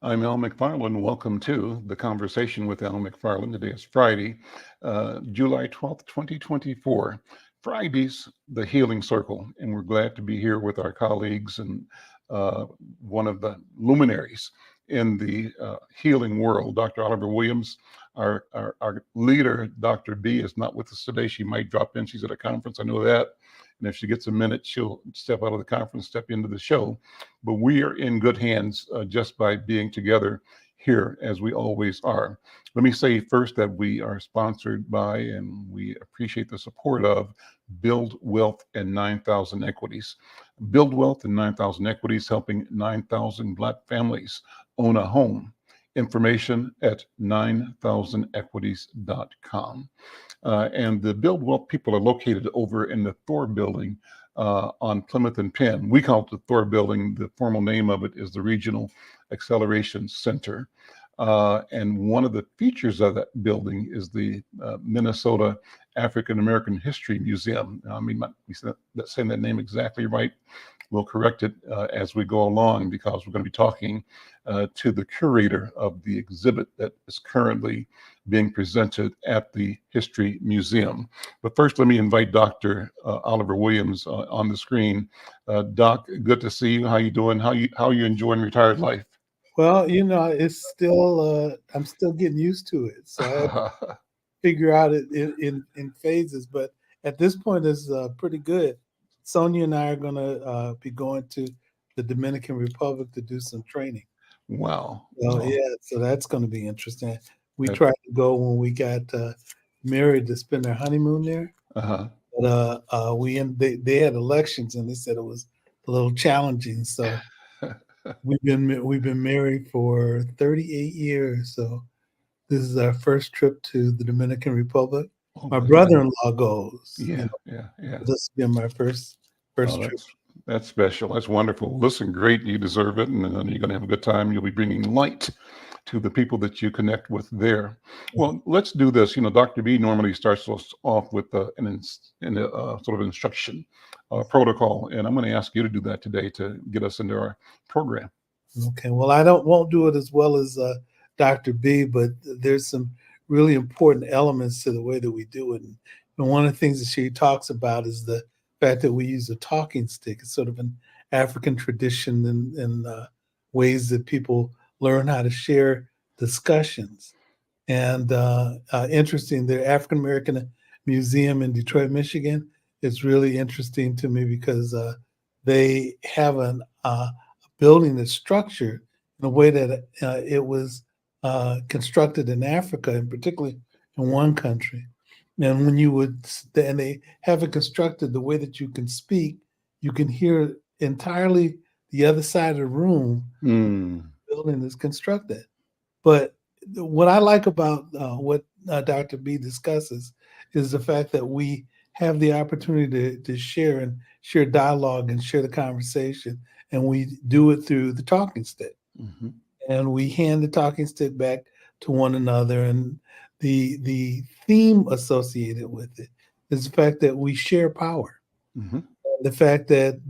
I'm Al McFarlane. Welcome to the Conversation with Al McFarlane. Today is Friday, July 12th, 2024. Friday's the Healing Circle, and we're glad to be here with our colleagues and one of the luminaries in the healing world, Dr. Oliver Williams. Our leader, Dr. B, is not with us today. She might drop in. She's at a conference. I know that. And if she gets a minute, she'll step out of the conference, step into the show. But we are in good hands just by being together here, as we always are. Let me say first that we are sponsored by and we appreciate the support of Build Wealth and 9,000 Equities. Build Wealth and 9,000 Equities, helping 9,000 Black families own a home. Information at 9000equities.com. And the Build Wealth people are located over in the Thor building on Plymouth and Penn. We call it the Thor building. The formal name of it is the Regional Acceleration Center. And one of the features of that building is the Minnesota African American History Museum. I mean, not saying that name exactly right. We'll correct it as we go along, because we're going to be talking to the curator of the exhibit that is currently being presented at the History Museum. But first, let me invite Dr. Oliver Williams on the screen. Doc, good to see you. How you doing? How are you enjoying retired life? Well, it's still I'm still getting used to it, so I have to figure out it in phases. But at this point, it's pretty good. Sonia and I are going to be going to the Dominican Republic to do some training. Wow. So yeah, so that's going to be interesting. We tried to go when we got married to spend our honeymoon there, but they had elections and they said it was a little challenging. So we've been married for 38 years. So this is our first trip to the Dominican Republic. My brother-in-law goes. Yeah. This has been my first trip. That's special. That's wonderful. Listen, great. You deserve it, and you're going to have a good time. You'll be bringing light to the people that you connect with there. Well, let's do this. Dr. B normally starts us off with sort of instruction protocol, and I'm going to ask you to do that today to get us into our program. Okay. Well, I won't do it as well as Dr. B, but there's some really important elements to the way that we do it. And one of the things that she talks about is the fact that we use a talking stick. It's sort of an African tradition and ways that people learn how to share discussions. And interesting, the African American Museum in Detroit, Michigan is really interesting to me because they have a building that's structured in a way that it was constructed in Africa, and particularly in one country. And and they have it constructed the way that you can speak, you can hear entirely the other side of the room. The building is constructed. But what I like about what Dr. B discusses is the fact that we have the opportunity to share dialogue and share the conversation, and we do it through the talking stick. Mm-hmm. And we hand the talking stick back to one another, and the theme associated with it is the fact that we share power. Mm-hmm. The fact that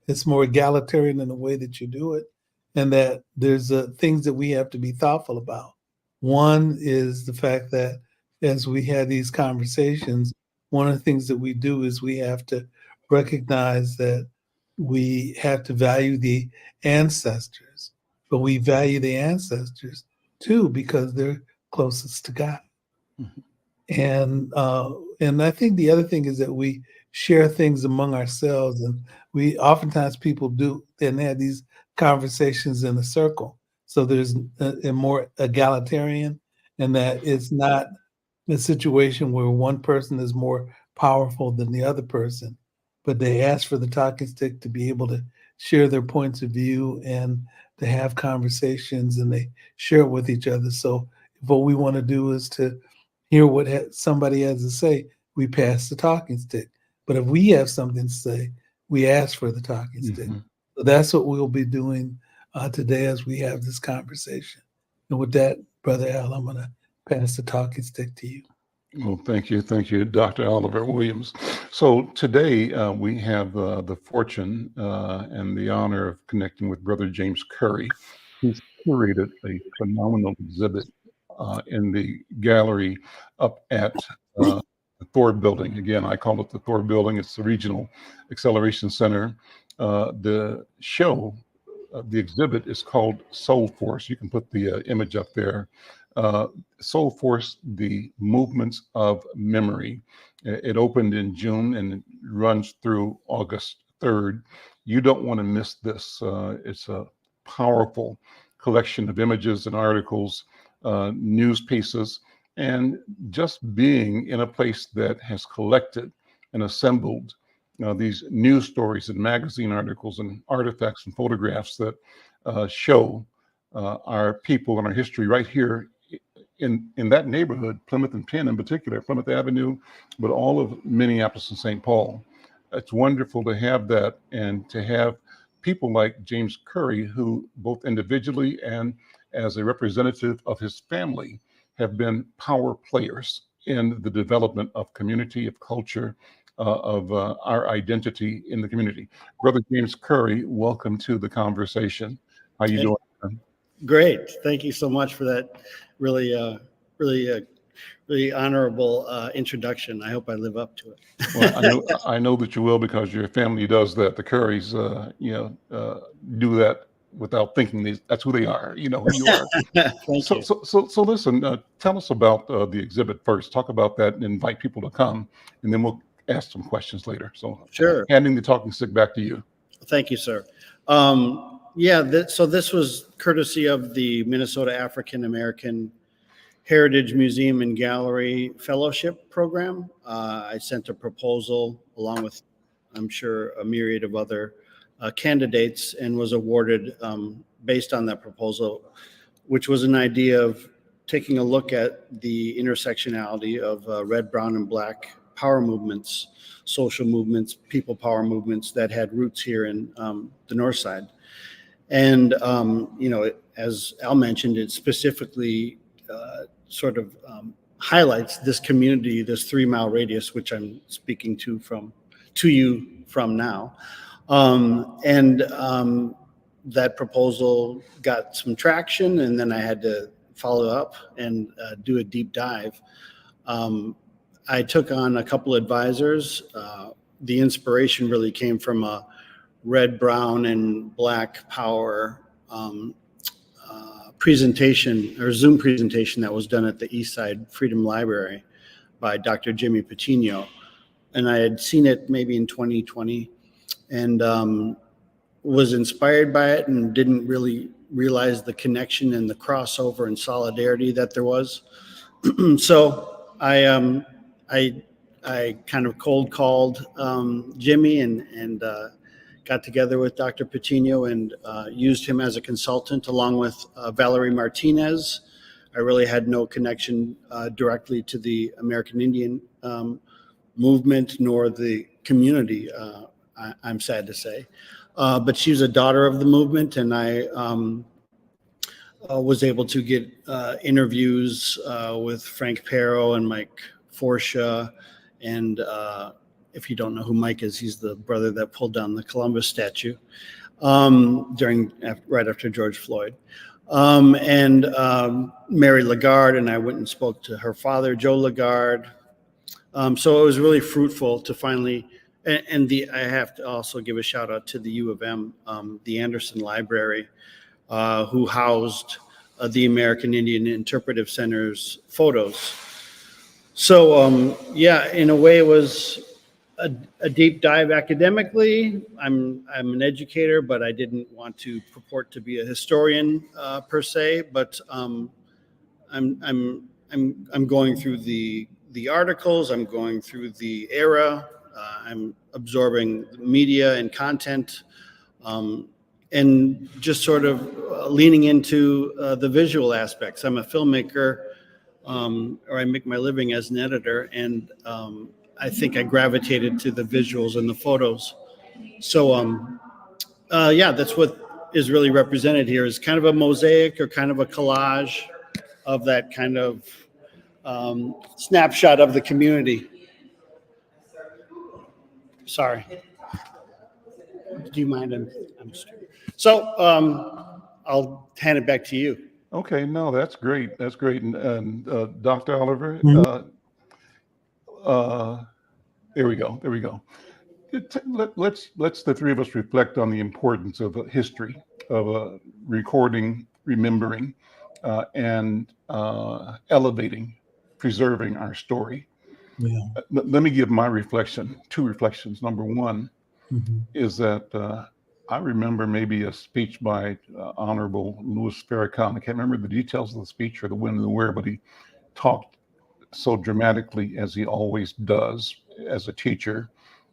it's more egalitarian in the way that you do it, and that there's things that we have to be thoughtful about. One is the fact that as we have these conversations, one of the things that we do is we have to recognize that we have to value the ancestors, but we value the ancestors too because they're closest to God. Mm-hmm. And I think the other thing is that we share things among ourselves, and we oftentimes people do and have these conversations in a circle. So there's a more egalitarian, and that it's not a situation where one person is more powerful than the other person, but they ask for the talking stick to be able to share their points of view and to have conversations, and they share it with each other. So if what we want to do is to hear what somebody has to say, we pass the talking stick. But if we have something to say, we ask for the talking stick. So that's what we'll be doing today as we have this conversation. And with that, Brother Al, I'm going to pass the talking stick to you. Well, thank you, Dr. Oliver Williams. So today we have the fortune and the honor of connecting with Brother James Curry, who's curated a phenomenal exhibit in the gallery up at the Thor Building. Again, I call it the Thor Building. It's the Regional Acceleration Center. The show, the exhibit is called SoulForce. You can put the image up there. SoulForce, the movements of memory. It opened in June and it runs through August 3rd. You don't want to miss this. It's a powerful collection of images and articles, news pieces, and just being in a place that has collected and assembled these news stories and magazine articles and artifacts and photographs that show our people and our history right here in that neighborhood, Plymouth and Penn in particular, Plymouth Avenue, but all of Minneapolis and St. Paul. It's wonderful to have that and to have people like James Curry, who both individually and as a representative of his family have been power players in the development of community, of culture, of our identity in the community. Brother James Curry, welcome to the conversation. How you doing? Great. Thank you so much for that really, really honorable introduction. I hope I live up to it. Well, I know that you will, because your family does that. The Currys, do that without thinking. That's who they are. You know who you are. Thank you. So listen. Tell us about the exhibit first. Talk about that and invite people to come, and then we'll ask some questions later. So, sure. Handing the talking stick back to you. Thank you, sir. So this was courtesy of the Minnesota African American Heritage Museum and Gallery Fellowship Program. I sent a proposal along with, I'm sure, a myriad of other candidates, and was awarded based on that proposal, which was an idea of taking a look at the intersectionality of red, brown, and black power movements, social movements, people power movements that had roots here in the North Side. And, as Al mentioned, it specifically sort of highlights this community, this 3-mile radius, which I'm speaking to you from now. That proposal got some traction, and then I had to follow up and do a deep dive. I took on a couple advisors. The inspiration really came from a red, brown, and black power presentation, or Zoom presentation, that was done at the Eastside Freedom Library by Dr. Jimmy Patino. And I had seen it maybe in 2020 and was inspired by it, and didn't really realize the connection and the crossover and solidarity that there was. So I kind of cold called Jimmy and got together with Dr. Patino and used him as a consultant, along with Valerie Martinez. I really had no connection directly to the American Indian movement nor the community, I'm sad to say. But she was a daughter of the movement, and I was able to get interviews with Frank Pero and Mike Forsha. And if you don't know who Mike is, he's the brother that pulled down the Columbus statue right after George Floyd. Mary Lagarde, and I went and spoke to her father, Joe Lagarde. So it was really fruitful to finally, I have to also give a shout out to the U of M, the Anderson Library, who housed the American Indian Interpretive Center's photos. So in a way, it was a deep dive academically. I'm an educator, but I didn't want to purport to be a historian per se. But I'm going through the articles. I'm going through the era. I'm absorbing media and content, and just sort of leaning into the visual aspects. I'm a filmmaker, or I make my living as an editor, and I think I gravitated to the visuals and the photos. So that's what is really represented here, is kind of a mosaic or kind of a collage of that kind of snapshot of the community. Sorry. Do you mind? So I'll hand it back to you. Okay, no, that's great. That's great. And Dr. Oliver, Mhm. uh, there we go. There we go. Let's the three of us reflect on the importance of history, of recording, remembering, and elevating, preserving our story. Yeah. Let me give my reflection. Two reflections. Number one Mhm. is that I remember maybe a speech by Honorable Louis Farrakhan. I can't remember the details of the speech or the when and the where, but he talked so dramatically, as he always does as a teacher.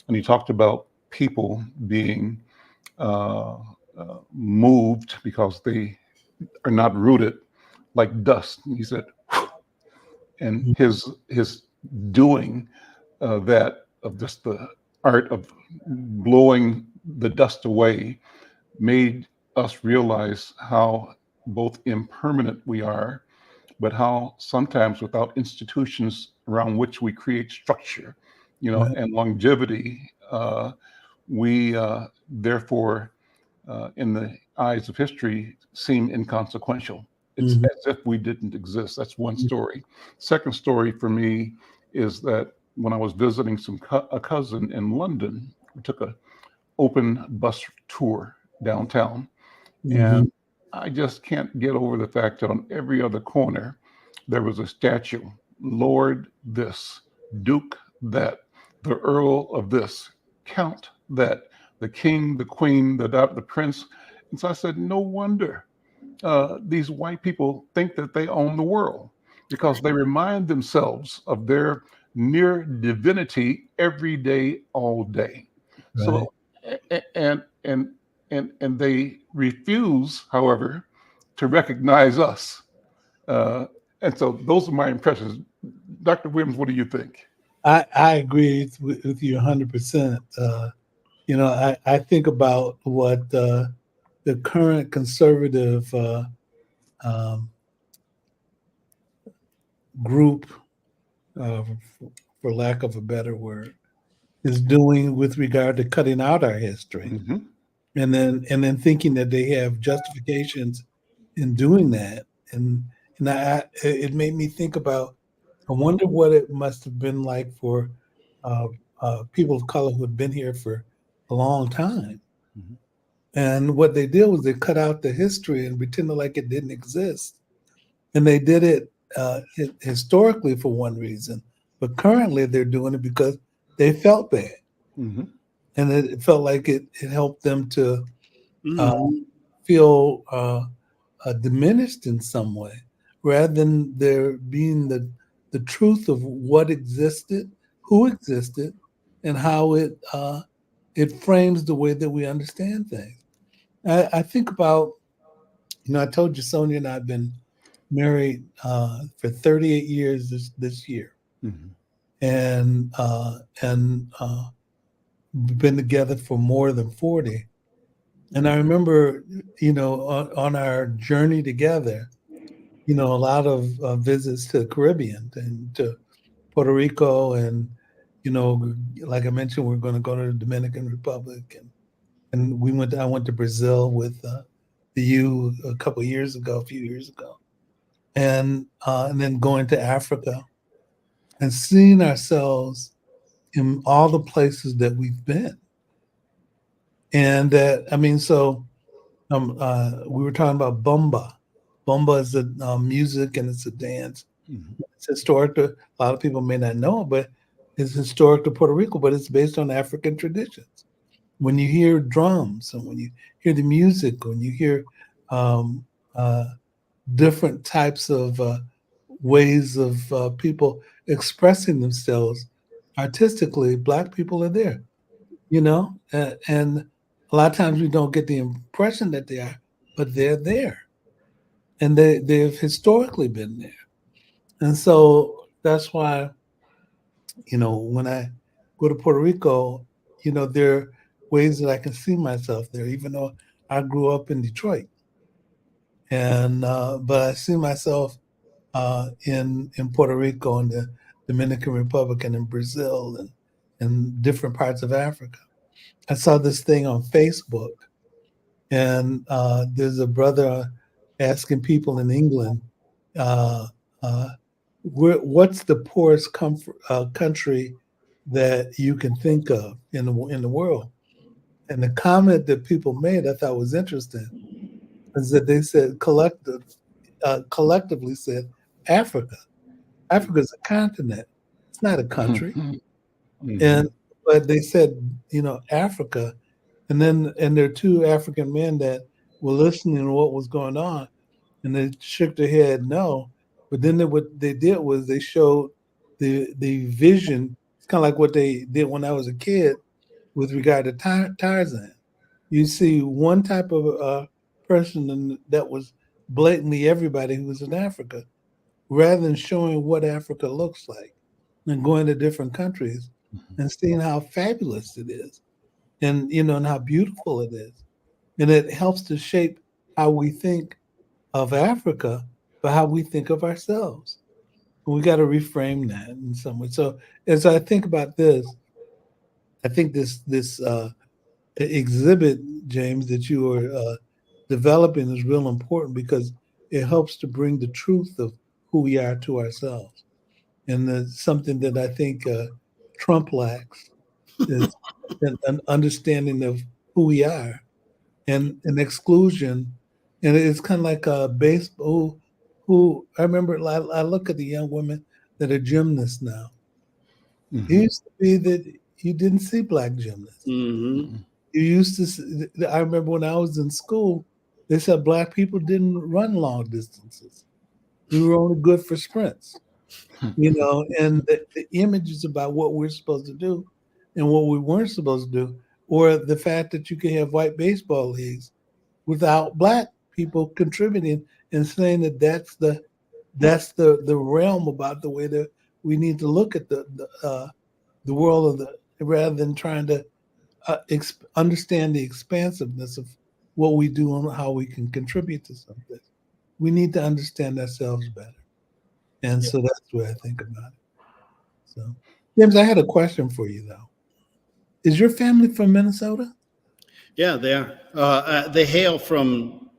And he talked about people being uh, moved because they are not rooted like dust. And he said, and his doing that of just the art of blowing the dust away made us realize how both impermanent we are, but how sometimes without institutions around which we create structure, Right. and longevity, we therefore, in the eyes of history, seem inconsequential. It's Mhm. as if we didn't exist. That's one story. Second story for me is that when I was visiting a cousin in London, we took a open bus tour downtown, Mhm. and I just can't get over the fact that on every other corner there was a statue. Lord this, Duke that, the Earl of this, Count that, the King, the Queen, the Prince. And so I said, no wonder these white people think that they own the world, because they remind themselves of their near divinity every day, all day. Right. So, and they refuse, however, to recognize us. Uh, and so those are my impressions. Dr. Williams, what do you think? I agree with you 100%. I think about what the current conservative um, group, uh, for lack of a better word, is doing with regard to cutting out our history, Mm-hmm. and then thinking that they have justifications in doing that, and it made me think about. I wonder what it must have been like for uh, people of color who had been here for a long time. Mm-hmm. And what they did was they cut out the history and pretended like it didn't exist. And they did it historically for one reason, but currently they're doing it because they felt bad, Mm-hmm. and it felt like it helped them to uh, Mhm. feel diminished in some way, rather than there being the truth of what existed, who existed, and how it frames the way that we understand things. I think about, I told you Sonia and I have been married for 38 years this year, Mm-hmm. and we've been together for more than 40. And I remember, on our journey together, a lot of visits to the Caribbean and to Puerto Rico, and like I mentioned, we're going to go to the Dominican Republic, and I went to Brazil with the U a few years ago, and then going to Africa and seeing ourselves in all the places that we've been, and that I mean, so we were talking about bomba. Bomba is a music and it's a dance. Mm-hmm. It's historic to a lot of people may not know it, but it's historic to Puerto Rico, but it's based on African traditions. When you hear drums and when you hear the music, when you hear um, uh, different types of ways of people expressing themselves artistically, Black people are there, and a lot of times we don't get the impression that they are, but they're there, and they've historically been there. And so that's why, when I go to Puerto Rico, there are ways that I can see myself there, even though I grew up in Detroit. And but I see myself in Puerto Rico and the Dominican Republic and in Brazil and different parts of Africa. I saw this thing on Facebook And there's a brother asking people in England, uh, uh, what's the poorest country that you can think of in the world? And the comment that people made, I thought was interesting, is that they said collectively said Africa. Africa's a continent. It's not a country. Mhm. And but they said, Africa, and there are two African men that were listening to what was going on, and they shook their head no. But then what they did was they showed the vision. It's kind of like what they did when I was a kid with regard to Tarzan. You see one type of person that was blatantly everybody who was in Africa, rather than showing what Africa looks like and going to different countries and seeing how fabulous it is, and and how beautiful it is. And it helps to shape how we think of Africa, but how we think of ourselves. We got to reframe that in some way. So as I think about this, I think this exhibit, James, that you are developing is real important because it helps to bring the truth of who we are to ourselves. And that's something that I think Trump lacks is an understanding of who we are, and an exclusion. And it's kind of like a baseball. Who I remember, I look at the young women that are gymnasts now. It Mhm. used to be that you didn't see black gymnasts. Mm-hmm. Mhm. You used to. I remember when I was in school, they said black people didn't run long distances. We were only good for sprints. And the images about what we're supposed to do and what we weren't supposed to do, or the fact that you can have white baseball leagues without black people contributing and saying that that's the realm about the way that we need to look at the world rather than trying to understand the expansiveness of what we do and how we can contribute to something. We need to understand ourselves better, and Yeah. so that's the way I think about it. So, James, I had a question for you though. Is your family from Minnesota? Yeah, they are. They hail from,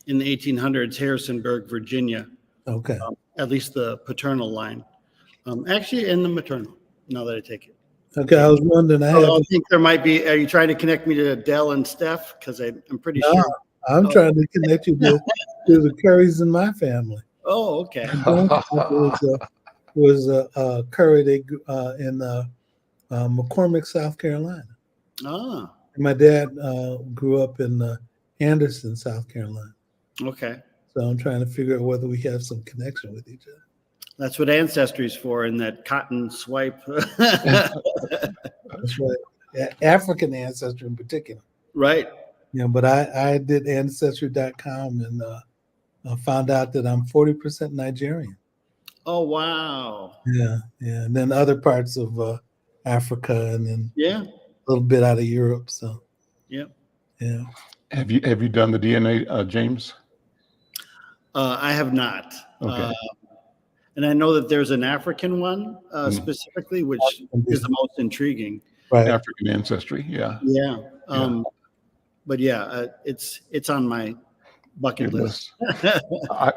in the 1800s, Harrisonburg, Virginia, Okay. at least the paternal line. Actually, in the maternal, now that I take it. Okay. I was wondering. I have. Although I think there might be, are you trying to connect me to Dell and Steph? Because I'm pretty No, sure. I'm Oh, trying to connect you to the Currys in my family. oh, okay. My grandfather was a Curry in McCormick, South Carolina. Ah, And my dad grew up in Anderson, South Carolina. okay. So I'm trying to figure out whether we have some connection with each other. That's what Ancestry's for, in that cotton swipe. That's right. African ancestry in particular. Right. Yeah, but I did ancestry.com and found out that I'm 40% Nigerian. Oh, wow. Yeah, yeah. And then other parts of Africa and then Yeah. a little bit out of Europe. So, Yep. yeah. Have you done the DNA, James? I have not. Okay. And I know that there's an African one Mm. specifically, which is the most intriguing. Right. African ancestry. Yeah. Yeah. Yeah. But yeah, it's on my bucket Your list. list.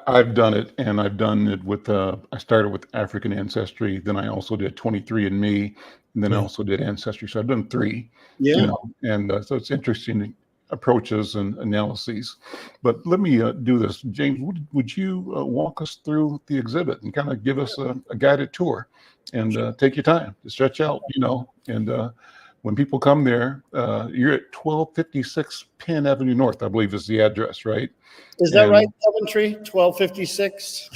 I've done it, and I've done it with. I started with African ancestry, then I also did 23andMe, and then I Yeah. also did Ancestry. So I've done three. Yeah. And so it's interesting approaches and analyses. But let me do this, James. Would you walk us through the exhibit and kind of give us a guided tour, and take your time to stretch out, and. When people come there, you're at 1256 Penn Avenue North, I believe is the address, right? Is that right, And Coventry? 1256?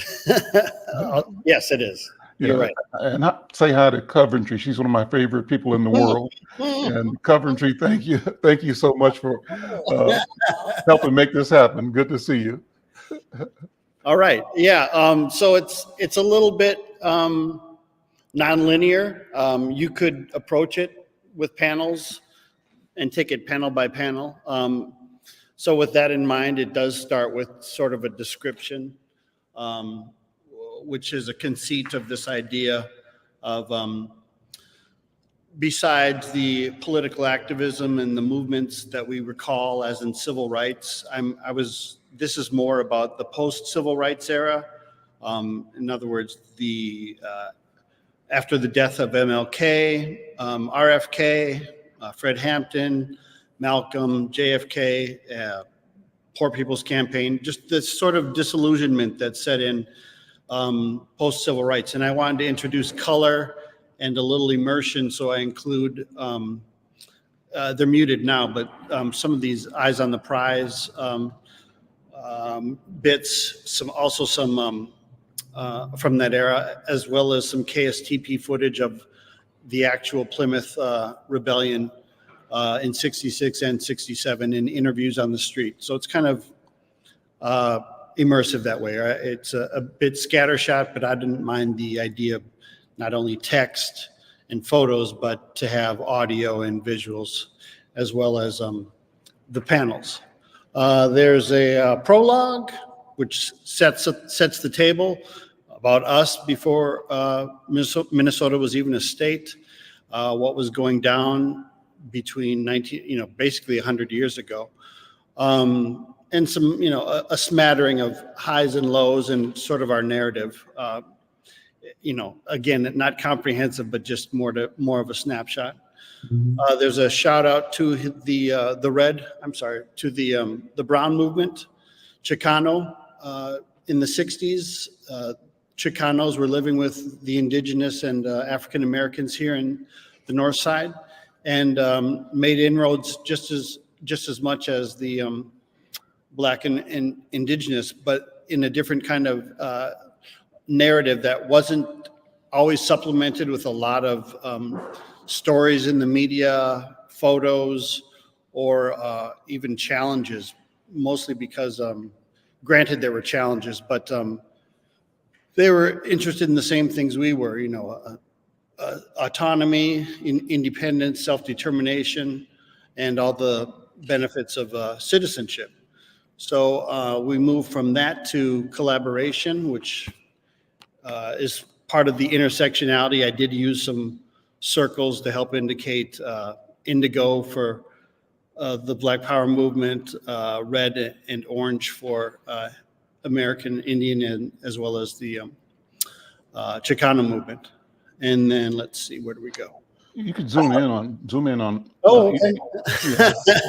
Yes, it is. You're yeah, right. and say hi to Coventry. She's one of my favorite people in the world. And Coventry, thank you so much for uh, helping make this happen. Good to see you. All right. Yeah. So it's a little bit nonlinear. You could approach it with panels and take it panel by panel. So with that in mind, it does start with sort of a description, um, which is a conceit of this idea of besides the political activism and the movements that we recall, as in civil rights, this is more about the post-civil rights era. In other words, after the death of MLK, RFK, Fred Hampton, Malcolm, JFK, Poor People's Campaign, just this sort of disillusionment that set in post-civil rights. And I wanted to introduce color and a little immersion, so I include, they're muted now, but some of these Eyes on the Prize bits, also some from that era, as well as some KSTP footage of the actual Plymouth Rebellion in 66 and 67 in interviews on the street. So it's kind of immersive that way. Right? It's a bit scattershot, but I didn't mind the idea of not only text and photos, but to have audio and visuals, as well as the panels. There's a prologue, which sets the table about us before Minnesota was even a state, what was going down between basically 100 years ago. And some, a smattering of highs and lows and sort of our narrative. Again, not comprehensive, but just more of a snapshot. Mm-hmm. There's a shout out to the Brown movement, Chicano. In the 60s, Chicanos were living with the indigenous and African Americans here in the North Side, and made inroads just as much as the Black and indigenous, but in a different kind of narrative that wasn't always supplemented with a lot of stories in the media, photos, or even challenges, mostly because, granted, there were challenges, but they were interested in the same things we were, autonomy, independence, self-determination, and all the benefits of citizenship. So we moved from that to collaboration, which is part of the intersectionality. I did use some circles to help indicate indigo for the Black Power movement, red and orange for American Indian, and as well as the Chicano movement. And then let's see, where do we go? You could zoom in on. Okay.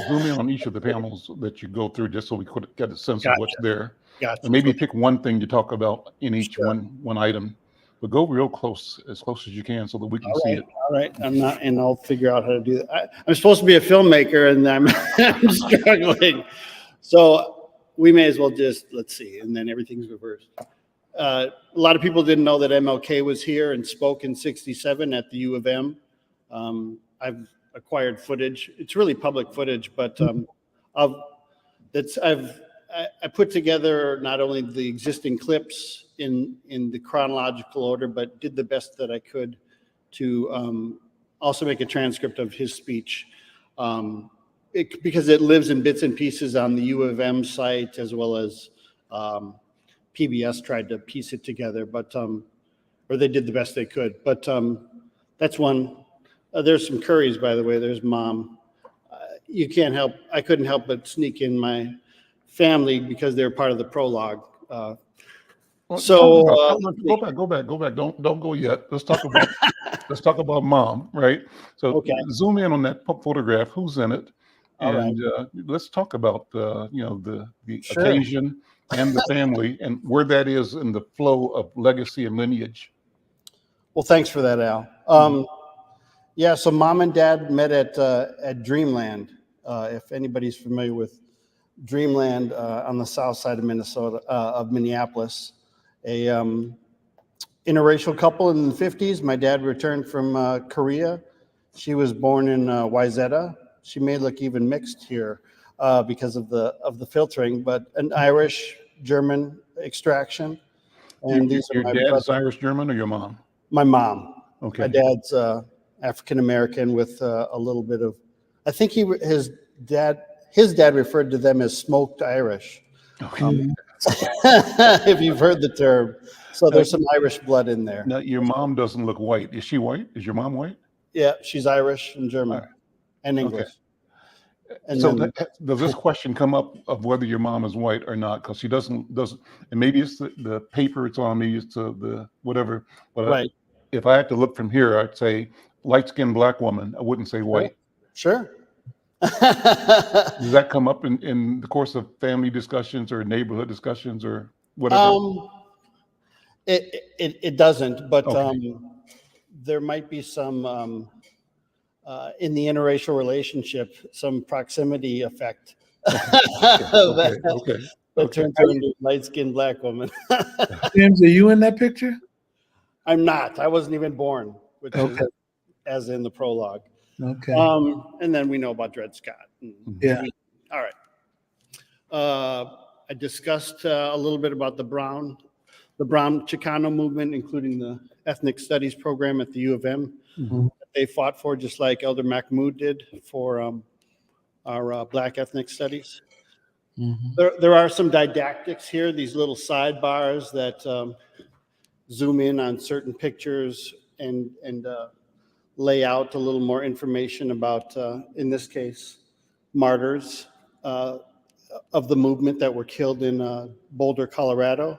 Zoom in on each of the panels that you go through, just so we could get a sense Gotcha. of what's there. Gotcha. And maybe pick one thing to talk about in each Sure. one item, but go real close, as close as you can, so that we can see it. All right, and I'll figure out how to do that. I'm supposed to be a filmmaker, and I'm struggling. So we may as well just, let's see, and then everything's reversed. A lot of people didn't know that MLK was here and spoke in 67 at the U of M. I've acquired footage. It's really public footage, but I put together not only the existing clips in the chronological order, but did the best that I could to also make a transcript of his speech, because it lives in bits and pieces on the U of M site, as well as PBS tried to piece it together, but or they did the best they could. But that's one. There's some curries, by the way. There's Mom. I couldn't help but sneak in my family because they're part of the prologue. Well, go back. Don't go yet. Let's talk about Mom, right? So Okay. Zoom in on that photograph. Who's in it? All And let's talk about the Sure. occasion and the family and where that is in the flow of legacy and lineage. Well, thanks for that, Al. Yeah, so Mom and Dad met at Dreamland. If anybody's familiar with Dreamland on the south side of Minneapolis, a interracial couple in the 50s. My dad returned from Korea. She was born in Wayzata. She may look even mixed here because of the filtering, but an Irish German extraction. And these are Your my dad is brothers. Irish German, or your mom? My mom. Okay. My dad's African American with a little bit of, I think his dad referred to them as smoked Irish. Okay. If you've heard the term. So there's some Irish blood in there. Now, your mom doesn't look white. Is she white? Is your mom white? Yeah, she's Irish and German All right. and Okay. English. And So then, does this question come up of whether your mom is white or not? Because she doesn't, and maybe it's the paper it's on, maybe it's the whatever. But right. if I had to look from here, I'd say light-skinned Black woman. I wouldn't say white. Sure. Does that come up in the course of family discussions or neighborhood discussions or whatever? It doesn't, but Okay. there might be some in the interracial relationship, some proximity effect Okay. that, Okay. that Okay. turns her into a light-skinned Black woman. James, are you in that picture? I'm not. I wasn't even born, which is Okay. as in the prologue. Okay. And then we know about Dred Scott. Yeah. All right. I discussed a little bit about the Brown Chicano movement, including the ethnic studies program at the U of M. Mhm. They fought for, just like Elder Mahmoud did for our Black ethnic studies. Mhm. There are some didactics here, these little sidebars that zoom in on certain pictures and lay out a little more information about, in this case, martyrs of the movement that were killed in Boulder, Colorado,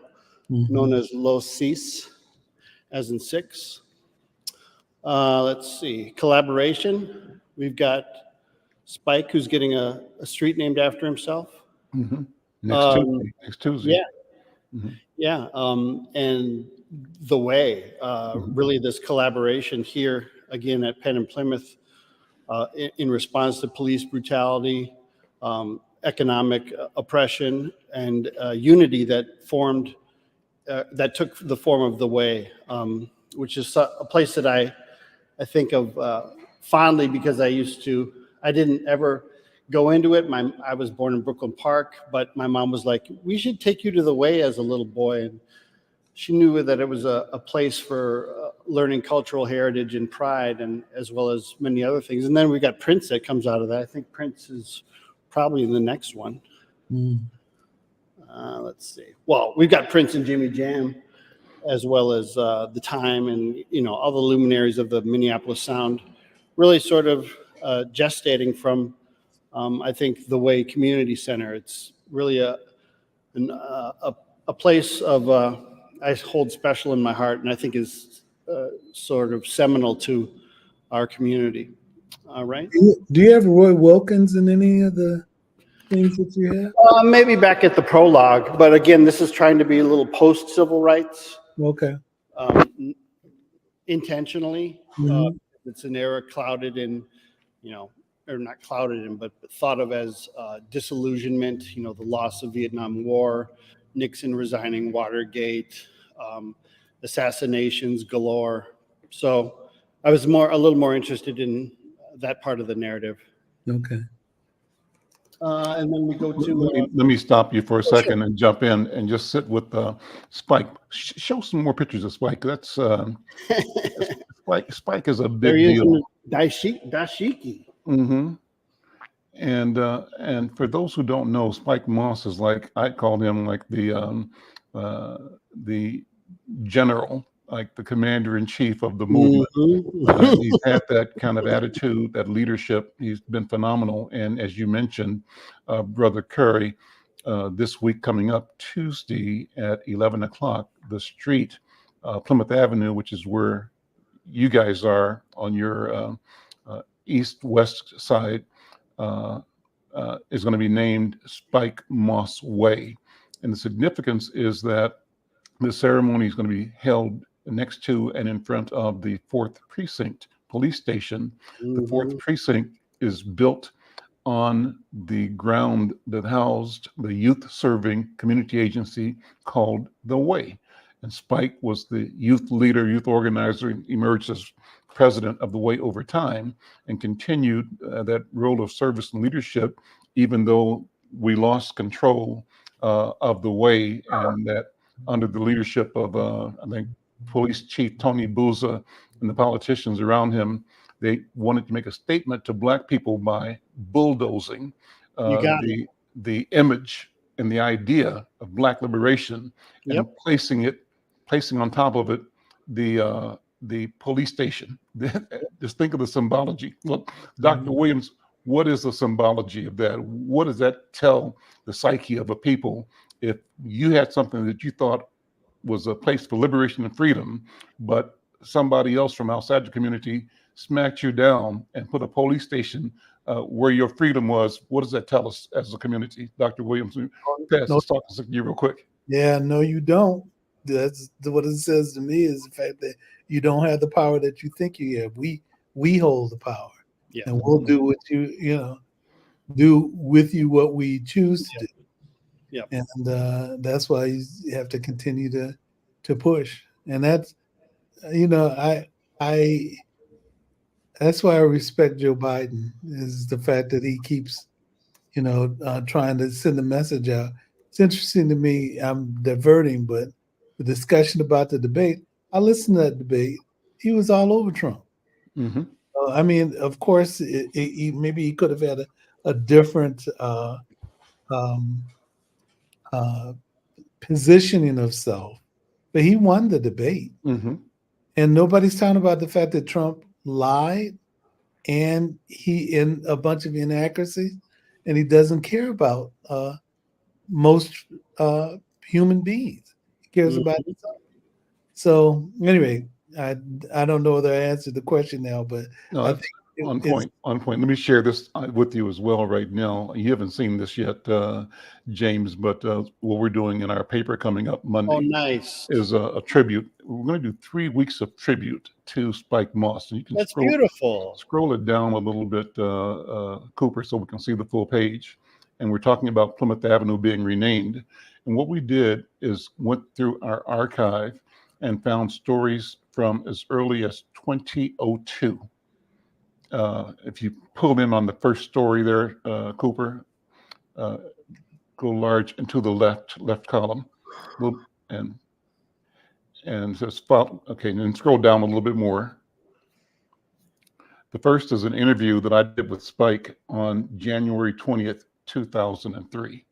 known as Los Cis, as in six. Let's see, collaboration. We've got Spike, who's getting a street named after himself. Mhm. Um, Next Tuesday. Yeah, Mhm. yeah. And the way, Mhm. really, this collaboration here, again, at Penn and Plymouth, in response to police brutality, economic oppression, and unity that formed, that took the form of the way, which is a place that I think of fondly because I didn't ever go into it. I was born in Brooklyn Park, but my mom was like, we should take you to the way as a little boy. And she knew that it was a place for learning cultural heritage and pride, and as well as many other things. And then we got Prince that comes out of that. I think Prince is probably in the next one. Let's see. Well, we've got Prince and Jimmy Jam, as well as the Time, and all the luminaries of the Minneapolis Sound, really sort of gestating from, I think, the Way Community Center. It's really a place of I hold special in my heart, and I think is sort of seminal to our community. All right. Do you have Roy Wilkins in any of the things that you have? Maybe back at the prologue, but again, this is trying to be a little post-civil rights. Okay. Intentionally. Mhm. It's an era clouded in, or not clouded in, but thought of as disillusionment, the loss of Vietnam War, Nixon resigning, Watergate, assassinations galore. So I was a little more interested in that part of the narrative. Okay. And then we go to. Let me stop you for a sure. second and jump in and just sit with Spike. Show some more pictures of Spike. That's Spike is a big They're deal. using dashiki. Mm-hmm. And for those who don't know, Spike Moss is like, I called him like the general, like the commander in chief of the movement. He's had that kind of attitude, that leadership. He's been phenomenal. And as you mentioned, Brother Curry, this week coming up Tuesday at 11 o'clock, the street, Plymouth Avenue, which is where you guys are on your east-west side, is going to be named Spike Moss Way. And the significance is that the ceremony is going to be held next to and in front of the 4th Precinct Police Station. The 4th Precinct is built on the ground that housed the youth-serving community agency called The Way. And Spike was the youth leader, youth organizer, emerged as president of The Way over time, and continued that role of service and leadership, even though we lost control of The Way, and that under the leadership of, I think, Police Chief Tony Bouza and the politicians around him, they wanted to make a statement to Black people by bulldozing the image and the idea of Black liberation, and placing on top of it the the police station. Just think of the symbology. Look, Dr. Williams, what is the symbology of that? What does that tell the psyche of a people if you had something that you thought was a place for liberation and freedom, but somebody else from outside the community smacked you down and put a police station where your freedom was? What does that tell us as a community? Dr. Williams, pass No, this talk to you real quick. yeah, no, you don't. That's what it says to me, is the fact that you don't have the power that you think you have. We hold the power, Yeah. and we'll do what do with you what we choose to do. Yep. And that's why you have to continue to push. And that's I that's why I respect Joe Biden, is the fact that he keeps trying to send a message out. It's interesting to me. I'm diverting, but the discussion about the debate, I listened to that debate. He was all over Trump. Mm-hmm. I mean, of course, maybe he could have had a different positioning of self, but he won the debate. Mm-hmm. And nobody's talking about the fact that Trump lied and he in a bunch of inaccuracies, and he doesn't care about most human beings. He cares about himself. So anyway, I don't know whether I answered the question now, but No, I that's think on point. On point. Let me share this with you as well right now. You haven't seen this yet, James, but what we're doing in our paper coming up Monday. Oh, nice. Is a tribute. We're going to do 3 weeks of tribute to Spike Moss. And you can That's beautiful. Scroll it down a little bit, Cooper, so we can see the full page. And we're talking about Plymouth Avenue being renamed. And what we did is went through our archive and found stories from as early as 2002. If you pull in on the first story there, Cooper, go large and to the left column, and says, okay, and then scroll down a little bit more. The first is an interview that I did with Spike on January 20th, 2003.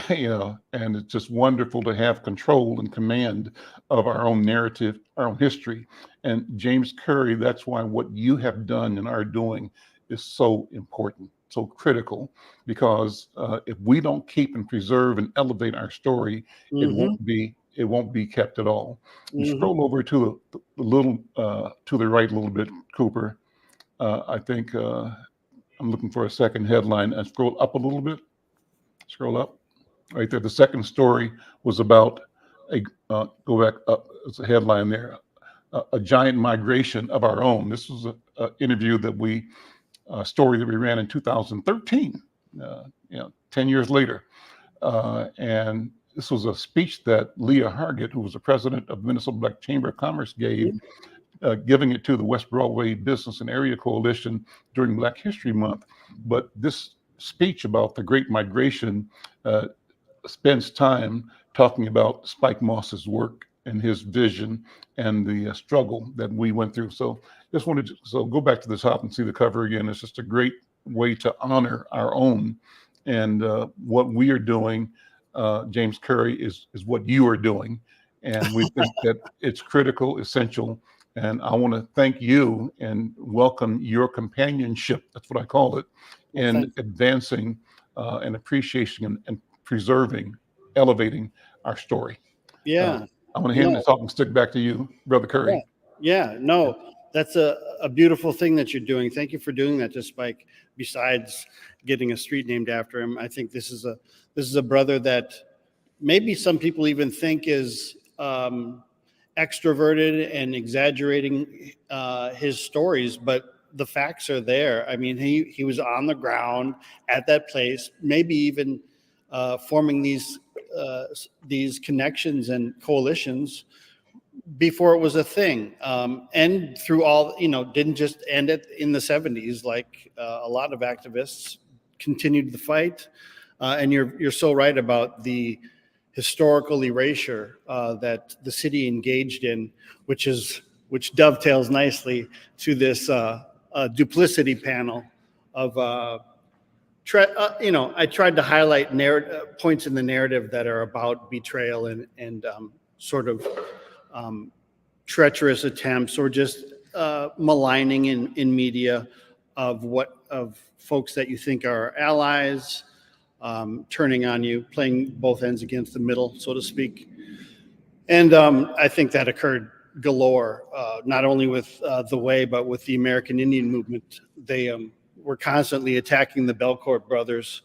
And it's just wonderful to have control and command of our own narrative, our own history. And James Curry, that's why what you have done and are doing is so important, so critical, because if we don't keep and preserve and elevate our story, it won't be kept at all. And scroll over to the little to the right a little bit, Cooper. I think I'm looking for a second headline, and scroll up a little bit. Scroll up. Right there, the second story was about go back up. It's a headline there, a giant migration of our own. This was an interview that story that we ran in 2013. 10 years later, and this was a speech that Leah Hargett, who was the president of Minnesota Black Chamber of Commerce, gave, giving it to the West Broadway Business and Area Coalition during Black History Month. But this speech about the Great Migration spends time talking about Spike Moss's work and his vision and the struggle that we went through. So just wanted to go back to the top and see the cover again. It's just a great way to honor our own, and what we are doing, James Curry, is what you are doing. And we think that it's critical, essential. And I want to thank you and welcome your companionship, that's what I call it, in advancing and appreciation and preserving, elevating our story. Yeah. I want to hand the talking stick back to you, Brother Curry. Yeah. No, that's a beautiful thing that you're doing. Thank you for doing that to Spike. Besides getting a street named after him, I think this is a brother that maybe some people even think is extroverted and exaggerating his stories, but the facts are there. I mean, he was on the ground at that place, maybe even forming these connections and coalitions before it was a thing, and through all, didn't just end it in the 70s like a lot of activists continued the fight. And you're so right about the historical erasure that the city engaged in, which dovetails nicely to this duplicity panel of I tried to highlight points in the narrative that are about betrayal and sort of treacherous attempts or just maligning in media of folks that you think are allies, turning on you, playing both ends against the middle, so to speak. And I think that occurred galore, not only with the Way, but with the American Indian movement. They were constantly attacking the Belcourt brothers,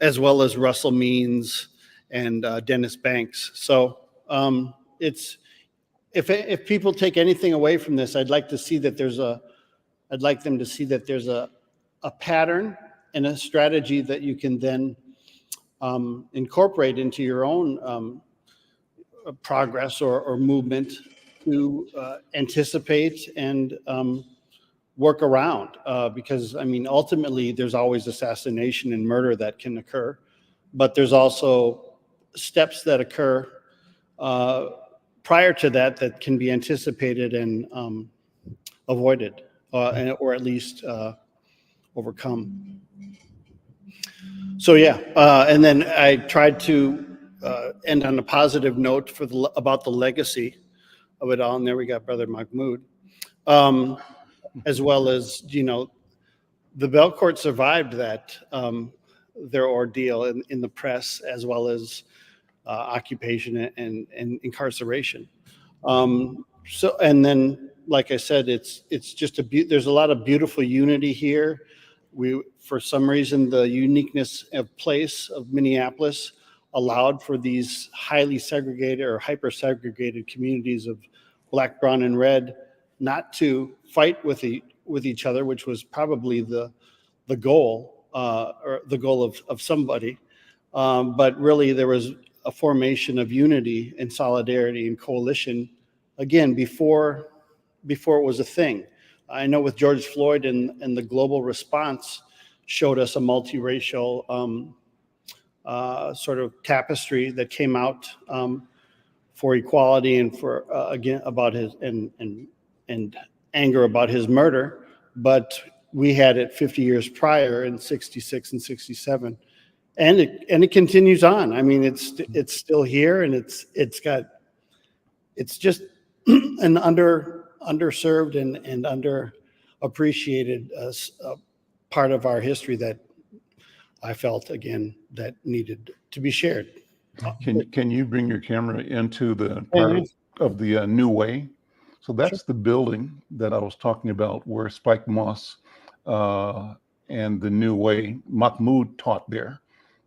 as well as Russell Means and Dennis Banks. So it's if people take anything away from this, I'd like them to see that there's a pattern and a strategy that you can then incorporate into your own progress or movement to anticipate and work around. Because, I mean, ultimately, there's always assassination and murder that can occur, but there's also steps that occur prior to that can be anticipated and avoided, or at least overcome. So yeah, and then I tried to end on a positive note about the legacy of it all. And there we got Brother Mahmoud, as well as, you know, the Belcourt survived that their ordeal in the press, as well as occupation and incarceration. So, and then, like I said, it's just there's a lot of beautiful unity here. For some reason, the uniqueness of place of Minneapolis allowed for these highly segregated or hyper segregated communities of Black, brown, and red not to fight with each other, which was probably the goal, or the goal of somebody. But really, there was a formation of unity and solidarity and coalition, again, before it was a thing. I know with George Floyd and the global response showed us a multiracial sort of tapestry that came out for equality and for again about his and anger about his murder. But we had it 50 years prior in 66 and 67, and it continues on. I mean, it's still here, and it's just an underserved and underappreciated part of our history that I felt, again, that needed to be shared. Can you bring your camera into the part of the New Way? So that's the building that I was talking about, where Spike Moss and the New Way, Mahmoud taught there.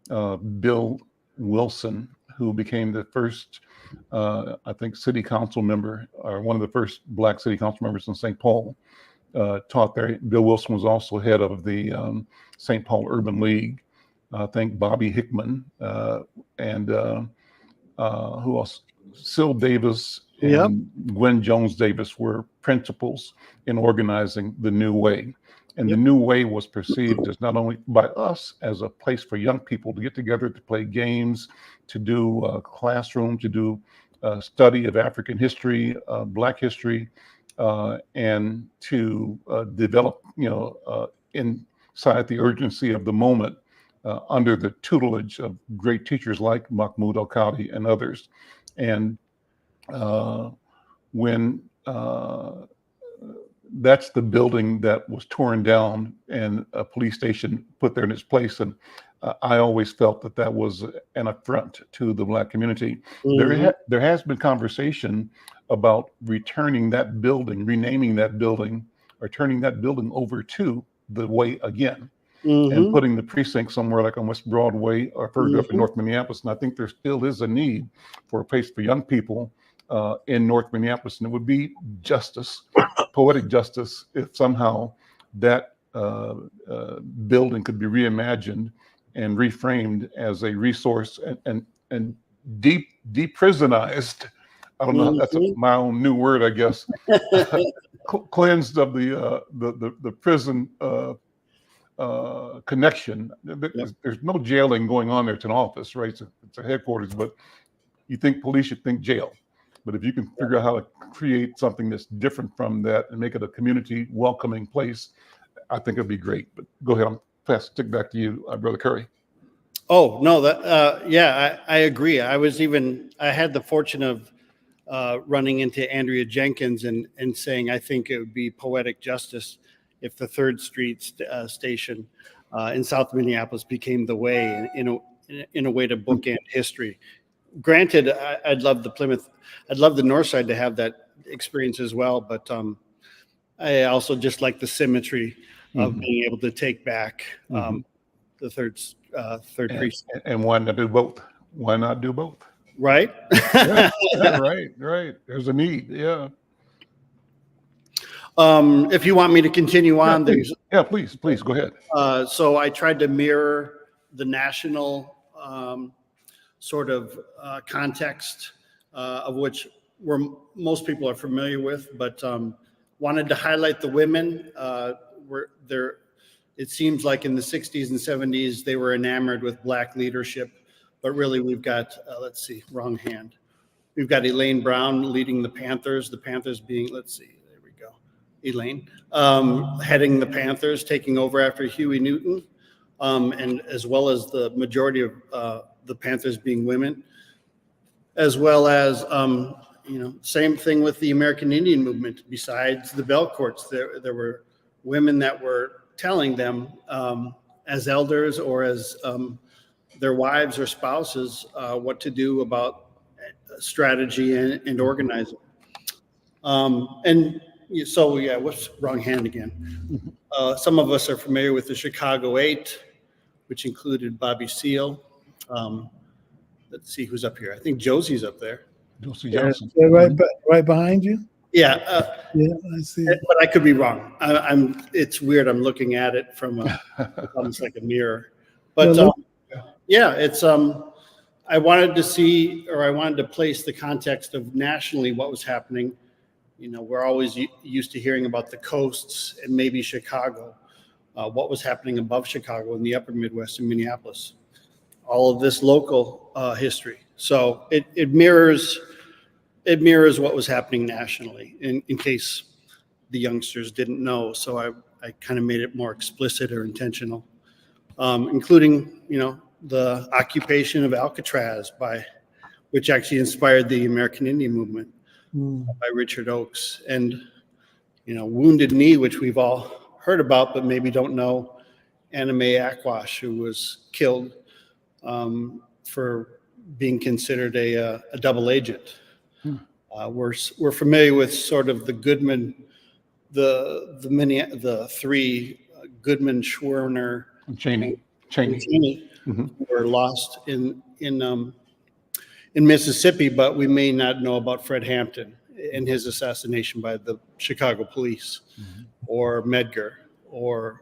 Bill Wilson, who became the first, I think, city council member, or one of the first Black city council members in St. Paul, taught there. Bill Wilson was also head of the St. Paul Urban League. I think Bobby Hickman and who else? Syl Davis and Gwen Jones Davis were principals in organizing the New Way. And the New Way was perceived as not only by us as a place for young people to get together, to play games, to do classroom, to do study of African history, Black history, and to develop, inside the urgency of the moment, under the tutelage of great teachers like Mahmoud Al-Qadi and others. And when that's the building that was torn down and a police station put there in its place. And I always felt that was an affront to the Black community. Mm-hmm. There has been conversation about returning that building, renaming that building, or turning that building over to the Way again. Mm-hmm. And putting the precinct somewhere like on West Broadway or further up in North Minneapolis. And I think there still is a need for a place for young people in North Minneapolis. And it would be justice, poetic justice, if somehow that building could be reimagined and reframed as a resource and deprisonized. I don't know, that's my own new word, I guess. Cleansed of the prison connection. There's no jailing going on there. It's an office, right? It's a headquarters, but you think police should think jail. But if you can figure out how to create something that's different from that and make it a community welcoming place, I think it'd be great. But go ahead, I'll stick back to you, Brother Curry. Oh, no, I agree. I had the fortune of running into Andrea Jenkins and saying, I think it would be poetic justice if the 3rd Street station in South Minneapolis became the way in a way to bookend history. Granted, I'd love the North Side to have that experience as well, but I also just like the symmetry of being able to take back the third precinct. And why not do both? Why not do both? Right? Yeah, right. There's a need. Yeah. If you want me to continue on, Please go ahead. So I tried to mirror the national sort of context of which most people are familiar with, but wanted to highlight the women. It seems like in the 60s and 70s, they were enamored with Black leadership, but really we've got, let's see, wrong hand. We've got Elaine Brown leading the Panthers being, let's see, there we go, Elaine, heading the Panthers, taking over after Huey Newton, and as well as the majority of the Panthers being women, as well as, same thing with the American Indian movement. Besides the bell courts, there were women that were telling them as elders or as their wives or spouses what to do about strategy and organizing. Whoops, wrong hand again. Some of us are familiar with the Chicago 8, which included Bobby Seale. Let's see who's up here. I think Josie's up there. Josie Johnson. Yeah, right behind you. Yeah. Yeah, I see. But I could be wrong. It's weird. I'm looking at it from almost like a mirror. But it's I wanted to place the context of nationally what was happening. We're always used to hearing about the coasts and maybe Chicago. What was happening above Chicago in the upper Midwest in Minneapolis. All of this local history. So it mirrors what was happening nationally in case the youngsters didn't know. So I kind of made it more explicit or intentional, including, the occupation of Alcatraz which actually inspired the American Indian movement by Richard Oakes, and, Wounded Knee, which we've all heard about, but maybe don't know, Anna Mae Aquash, who was killed for being considered a double agent. We're familiar with sort of the Goodman, the three Goodman, Schwerner, Cheney. Were lost in Mississippi, but we may not know about Fred Hampton and his assassination by the Chicago police, or Medgar, or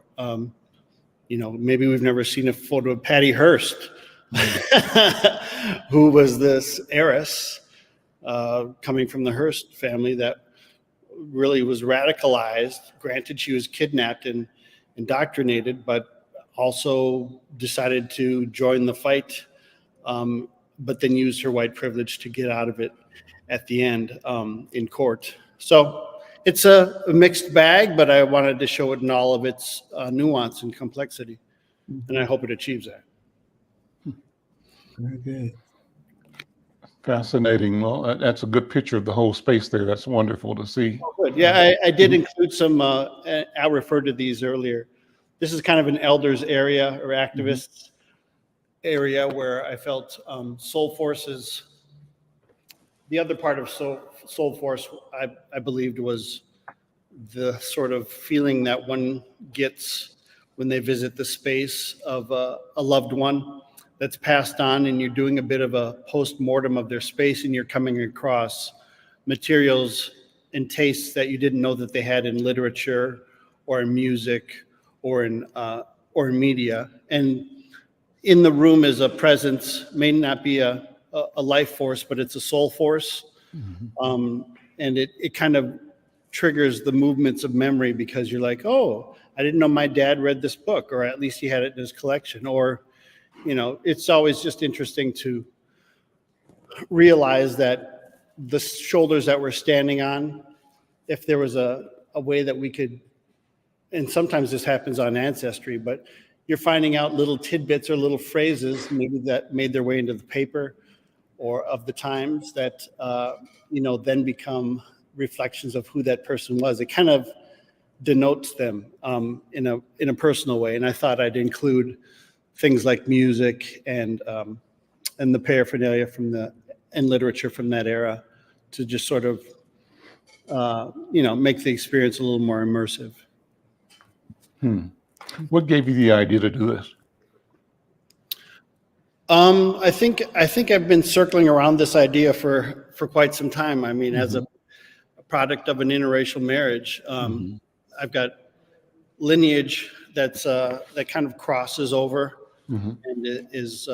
maybe we've never seen a photo of Patty Hearst, who was this heiress coming from the Hearst family that really was radicalized. Granted, she was kidnapped and indoctrinated, but also decided to join the fight, but then used her white privilege to get out of it at the end in court. So it's a mixed bag, but I wanted to show it in all of its nuance and complexity, and I hope it achieves that. Very good. Fascinating. Well, that's a good picture of the whole space there. That's wonderful to see. Oh, good. Yeah, I did include some, Al referred to these earlier. This is kind of an elders area or activists area where I felt SoulForce's, the other part of SoulForce, I believed was the sort of feeling that one gets when they visit the space of a loved one that's passed on, and you're doing a bit of a post-mortem of their space, and you're coming across materials and tastes that you didn't know that they had in literature or in music or in media. And in the room is a presence, may not be a life force, but it's a soul force. And it kind of triggers the movements of memory, because you're like, oh, I didn't know my dad read this book, or at least he had it in his collection. Or, it's always just interesting to realize that the shoulders that we're standing on, if there was a way that we could, and sometimes this happens on Ancestry, but you're finding out little tidbits or little phrases maybe that made their way into the paper, or of the times that, then become reflections of who that person was. It kind of denotes them in a personal way. And I thought I'd include things like music and the paraphernalia and literature from that era to just sort of, make the experience a little more immersive. What gave you the idea to do this? I think I've been circling around this idea for quite some time. I mean, as a product of an interracial marriage, I've got lineage that kind of crosses over and is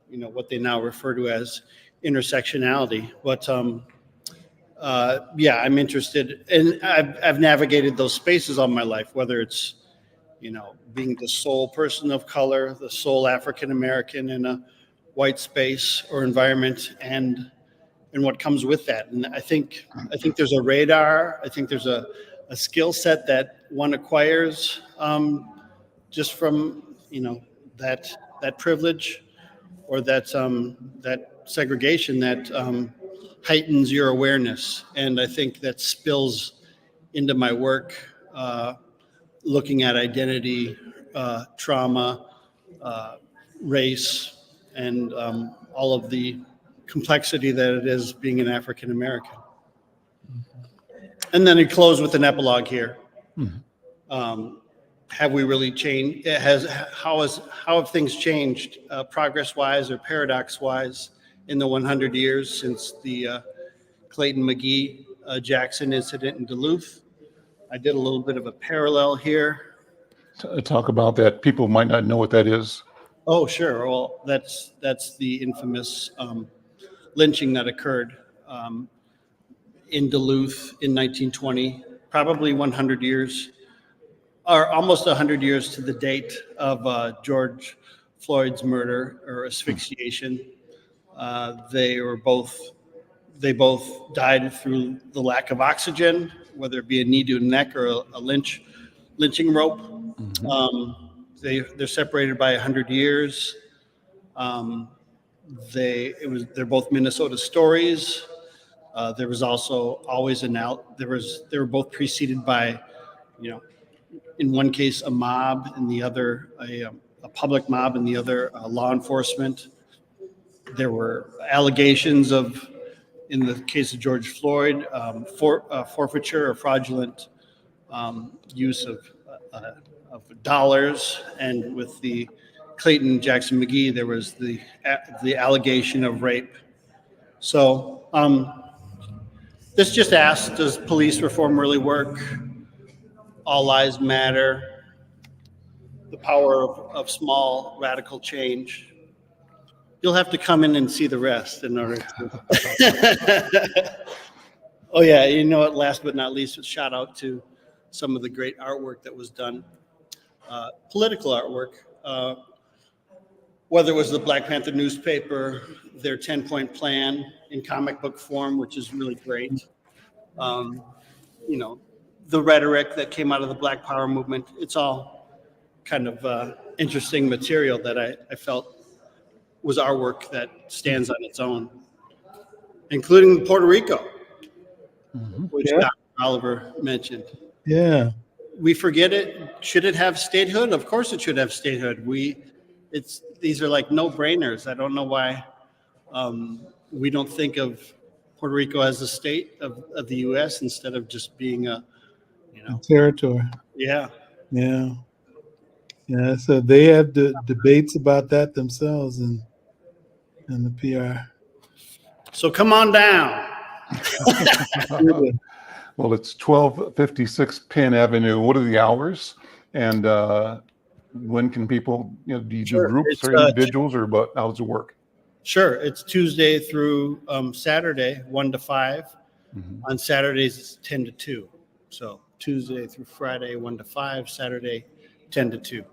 what they now refer to as intersectionality. But I'm interested, and I've navigated those spaces all my life, whether it's being the sole person of color, the sole African American in a white space or environment, and what comes with that. And I think there's a radar. I think there's a skill set that one acquires just from that privilege or that segregation that heightens your awareness. And I think that spills into my work, looking at identity, trauma, race, and all of the complexity that it is being an African American. And then it closed with an epilogue here. Have we really changed? How have things changed, progress-wise or paradox-wise, in the 100 years since the Clayton McGee Jackson incident in Duluth? I did a little bit of a parallel here. Talk about that. People might not know what that is. Oh, sure. Well, that's the infamous lynching that occurred in Duluth in 1920, probably 100 years, or almost 100 years to the date of George Floyd's murder or asphyxiation. They both died through the lack of oxygen, whether it be a knee to the neck or a lynching rope. They're separated by 100 years. They're both Minnesota stories. There was also always they were both preceded by, in one case a mob, in the other a public mob, in the other law enforcement. There were allegations of, in the case of George Floyd, forfeiture or fraudulent use of dollars, and with the Clayton Jackson McGee, there was the allegation of rape. So this just asks, does police reform really work? All lives matter. The power of small radical change. You'll have to come in and see the rest in order to. Oh yeah, last but not least, a shout out to some of the great artwork that was done. Political artwork, whether it was the Black Panther newspaper, their 10-point plan in comic book form, which is really great. The rhetoric that came out of the Black Power movement. It's all kind of interesting material that I felt was our work that stands on its own, including Puerto Rico, which Dr. Oliver mentioned. Yeah. We forget it. Should it have statehood? Of course it should have statehood. These are like no-brainers. I don't know why we don't think of Puerto Rico as a state of the U.S. instead of just being a territory. Yeah. Yeah. Yeah. So they have debates about that themselves in the PR. So come on down. Well, it's 1256 Penn Avenue. What are the hours? And when can people, do you do groups or individuals, or how does it work? Sure. It's Tuesday through Saturday, 1 to 5. On Saturdays, it's 10 to 2. So Tuesday through Friday, 1 to 5, Saturday, 10 to 2.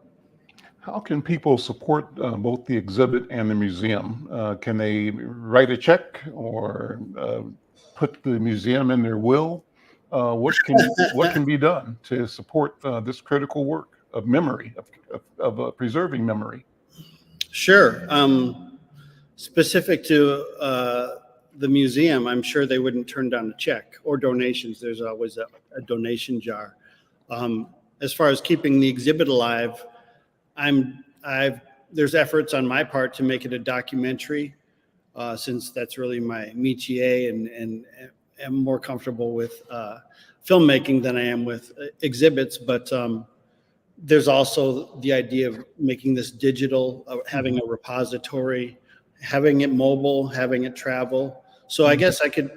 How can people support both the exhibit and the museum? Can they write a check or put the museum in their will? What can be done to support this critical work of memory, of preserving memory? Sure. specific to the museum, I'm sure they wouldn't turn down a check or donations. There's always a donation jar. As far as keeping the exhibit alive, there's efforts on my part to make it a documentary, since that's really my métier, and am more comfortable with filmmaking than I am with exhibits. But there's also the idea of making this digital, having a repository, having it mobile, having it travel. So I guess I could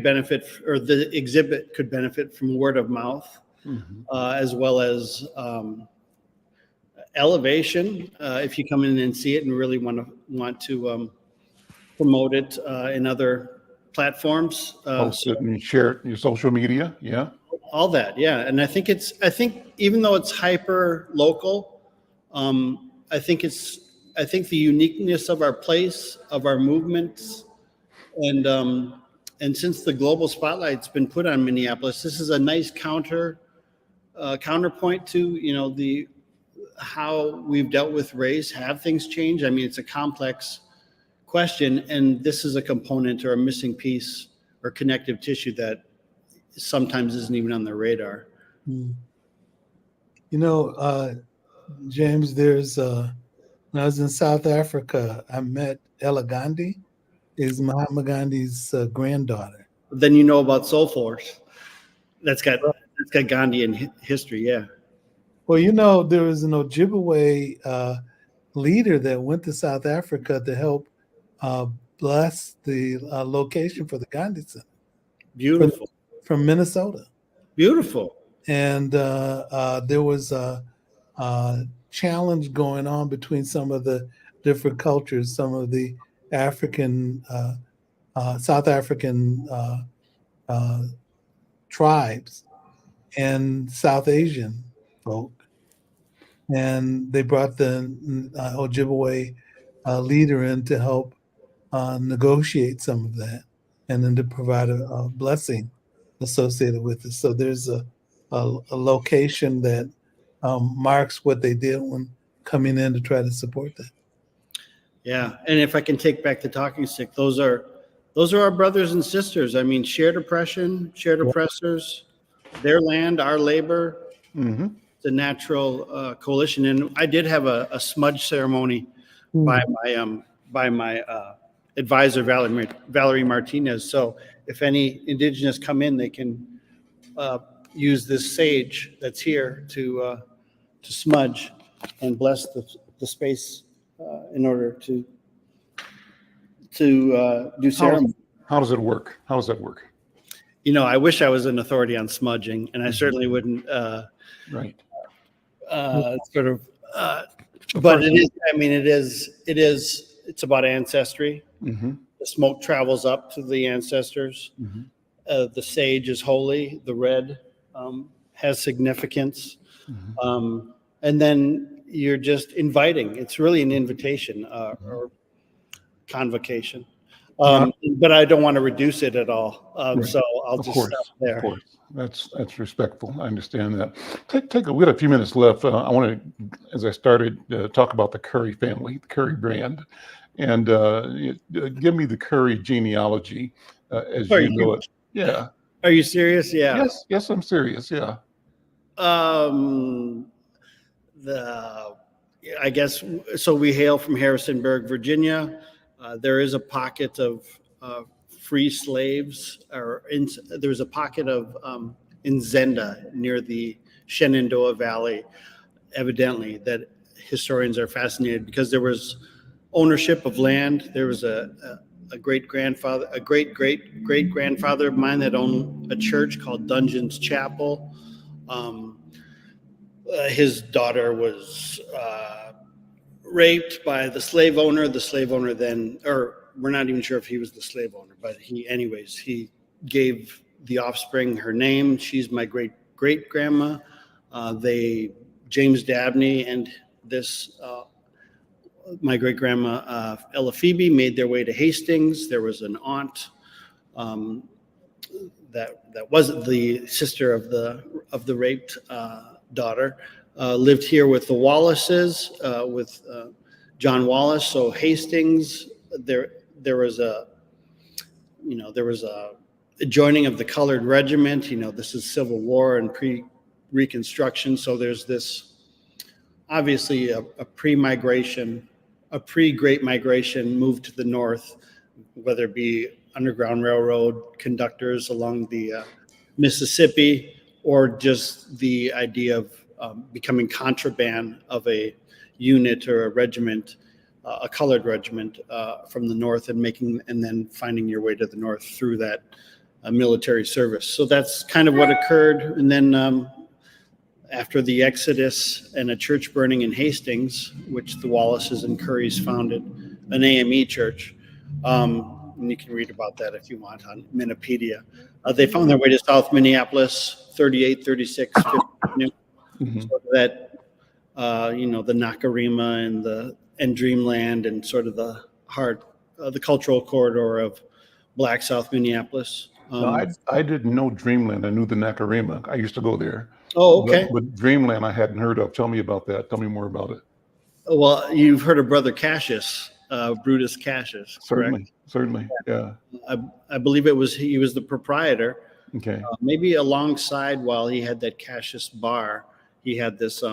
benefit, or the exhibit could benefit from word of mouth, as well as elevation. If you come in and see it and really want to promote it in other platforms, Post it and share it in your social media. Yeah. all that, yeah. And I think even though it's hyper local, I think the uniqueness of our place, of our movements, and since the global spotlight's been put on Minneapolis, this is a nice counterpoint to how we've dealt with race. Have things changed? I mean, it's a complex question, and this is a component or a missing piece or connective tissue that sometimes isn't even on the radar. James, when I was in South Africa, I met Ella Gandhi, is Mahatma Gandhi's granddaughter. Then you know about SoulForce. That's got Gandhi in history, yeah. Well, there was an Ojibwe leader that went to South Africa to help bless the location for the Gandhi Center. Beautiful. From Minnesota. Beautiful. And there was a challenge going on between some of the different cultures, some of the South African tribes and South Asian folk. And they brought the Ojibwe leader in to help negotiate some of that, and then to provide a blessing associated with it. So there's a location that marks what they did when coming in to try to support that. Yeah, and if I can take back the talking stick, those are our brothers and sisters. I mean, shared oppression, shared oppressors, their land, our labor. It's a natural coalition. And I did have a smudge ceremony by my advisor, Valerie Martinez. So if any indigenous come in, they can use this sage that's here to smudge and bless the space in order to do ceremony. How does it work? How does that work? I wish I was an authority on smudging, and I certainly wouldn't. Right. But it is. I mean, it is. It's about ancestry. The smoke travels up to the ancestors. The sage is holy. The red has significance. And then you're just inviting. It's really an invitation or convocation. But I don't want to reduce it at all. Right. So I'll just stop there. Of course. That's respectful. I understand that. We got a few minutes left. I want to, as I started, talk about the Curry family, the Curry brand, and give me the Curry genealogy as you know it. Yeah. Are you serious? Yeah. Yes, I'm serious. Yeah. I guess so. We hail from Harrisonburg, Virginia. There is a pocket of free slaves, there was a pocket of in Zenda near the Shenandoah Valley, evidently, that historians are fascinated because there was ownership of land. There was a great great grandfather of mine that owned a church called Dungeons Chapel. His daughter was raped by the slave owner. The slave owner then, or we're not even sure if he was the slave owner, but he gave the offspring her name. She's my great grandma. James Dabney and my great grandma Ella Phoebe made their way to Hastings. There was an aunt that wasn't the sister of the raped daughter. Lived here with the Wallaces, with John Wallace. So Hastings there was a joining of the colored regiment. This is Civil War and pre-Reconstruction, so there's this obviously a pre-Great Migration move to the north, whether it be Underground Railroad conductors along the Mississippi, or just the idea of becoming contraband of a unit or a regiment, a colored regiment from the north, and then finding your way to the north through that military service. So that's kind of what occurred. And then after the Exodus and a church burning in Hastings, which the Wallaces and Currys founded, an AME church, and you can read about that if you want on Minipedia. They found their way to South Minneapolis, 38, 36, 50 Avenue, so that the Nakarima and Dreamland and sort of the heart, the cultural corridor of Black South Minneapolis. No, I didn't know Dreamland. I knew the Nakarima. I used to go there. Oh, okay. But Dreamland I hadn't heard of. Tell me about that. Tell me more about it. Well, you've heard of Brother Cassius, Brutus Cassius, correct? Certainly, yeah. I believe he was the proprietor. Okay. Maybe alongside, while he had that Cassius bar, he had this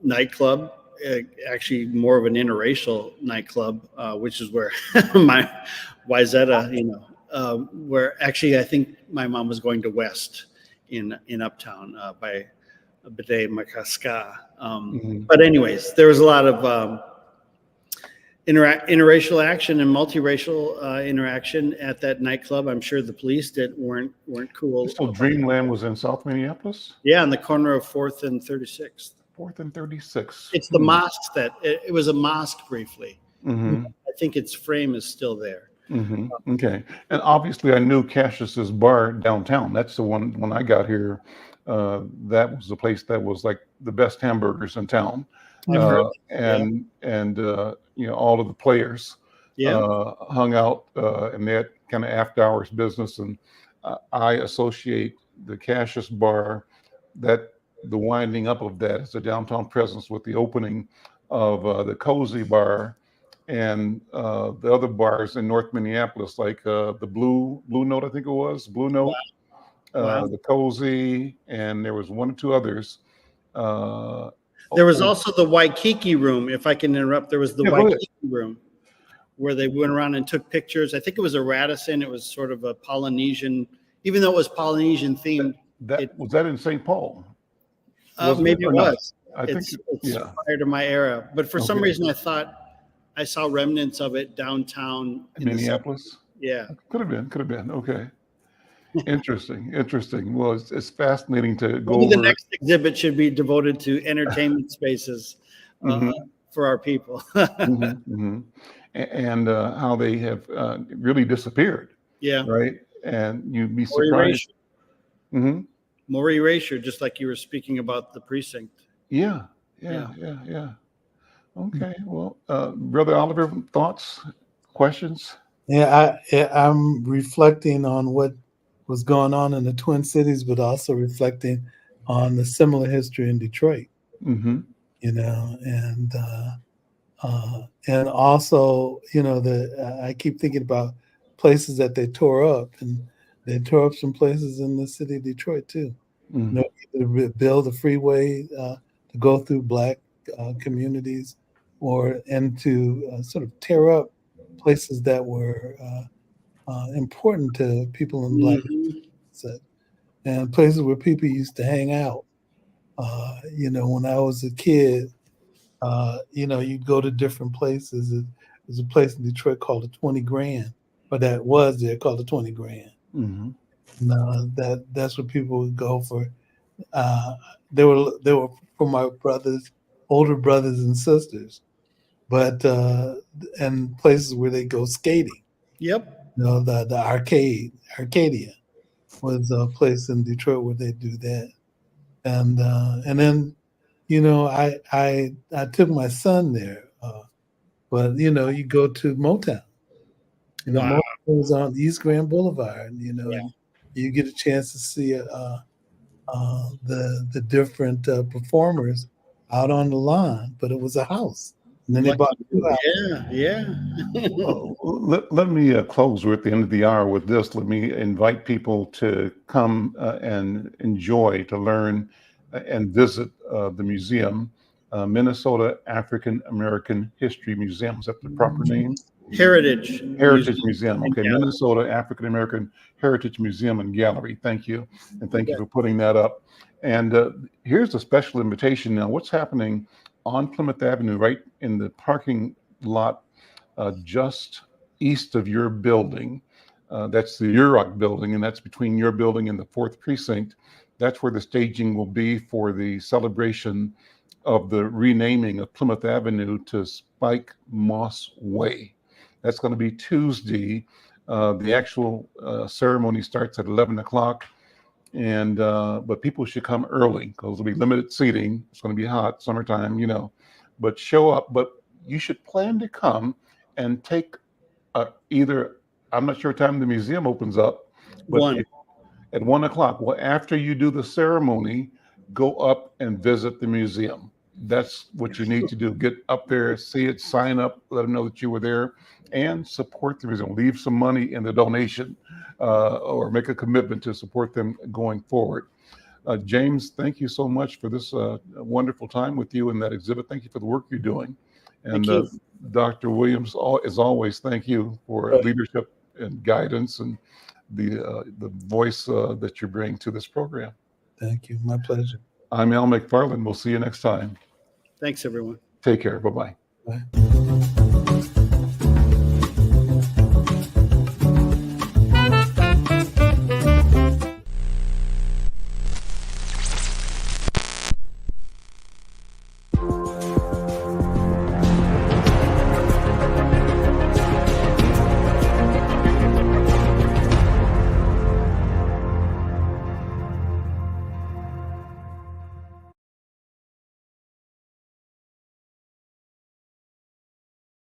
nightclub, actually more of an interracial nightclub, which is where my Wyzetta, where actually I think my mom was going to West in Uptown by Bede Makaska. But anyways, there was a lot of interracial action and multiracial interaction at that nightclub. I'm sure the police weren't cool. So Dreamland was in South Minneapolis? Yeah, on the corner of 4th and 36th. 4th and 36th. It's the mosque it was a mosque briefly. I think its frame is still there. Okay. And obviously I knew Cassius's bar downtown. That's the one when I got here. That was the place that was like the best hamburgers in town. And all of the players hung out in that kind of after hours business. And I associate the Cassius bar, that the winding up of that is a downtown presence with the opening of the Cozy Bar and the other bars in North Minneapolis, like the Blue Note, I think it was Blue Note, the Cozy, and there was one or two others. There was also the Waikiki room, if I can interrupt. There was the Waikiki room where they went around and took pictures. I think it was a Radisson. It was sort of a Polynesian, even though it was Polynesian themed. Was that in St. Paul? Maybe it was. I think it's prior to my era. But for some reason, I thought I saw remnants of it downtown in Minneapolis. Yeah. Could have been. Okay. Interesting. Well, it's fascinating to go Maybe over. The next exhibit should be devoted to entertainment spaces for our people. And how they have really disappeared. Yeah. Right. And you'd be surprised. More erasure, just like you were speaking about the precinct. Yeah. Okay. Well, Brother Oliver, thoughts, questions? Yeah, I'm reflecting on what was going on in the Twin Cities, but also reflecting on the similar history in Detroit. And also, I keep thinking about places that they tore up, and they tore up some places in the city of Detroit too. To build a freeway to go through Black communities, and to sort of tear up places that were important to people in Black and places where people used to hang out. When I was a kid, you'd go to different places. There's a place in Detroit called the 20 Grand, but that was there called the 20 Grand. That's what people would go for. They were for my older brothers and sisters, but and places where they go skating. Yep. The Arcadia was a place in Detroit where they do that, and then I took my son there, but you go to Motown. Motown was on East Grand Boulevard, and you get a chance to see the different performers out on the lawn, but it was a house. And then they bought two houses. Yeah. Well, let me close. We're at the end of the hour with this. Let me invite people to come and enjoy, to learn and visit the museum, Minnesota African American History Museum. Is that the proper name? Heritage Museum. and Okay, Gallery. Minnesota African American Heritage Museum and Gallery. Thank you. And thank you Yeah. for putting that up. And here's a special invitation now. What's happening on Plymouth Avenue, right in the parking lot just east of your building? That's the UROC building, and that's between your building and the 4th Precinct. That's where the staging will be for the celebration of the renaming of Plymouth Avenue to Spike Moss Way. That's going to be Tuesday. The actual ceremony starts at 11 o'clock, and but people should come early because there'll be limited seating. It's going to be hot, summertime, you know, but show up. But you should plan to come and take either, I'm not sure what time the museum opens up, but One. at 1 o'clock. Well, after you do the ceremony, go up and visit the museum. That's what you need to do. Get up there, see it, sign up, let them know that you were there, and support the museum. Leave some money in the donation or make a commitment to support them going forward. James, thank you so much for this wonderful time with you in that exhibit. Thank you for the work you're doing. And Thank you. Dr. Williams, as always, thank you for leadership and guidance and the voice that you bring to this program. Thank you. My pleasure. I'm Al McFarlane. We'll see you next time. Thanks, everyone. Take care. Bye-bye. Bye.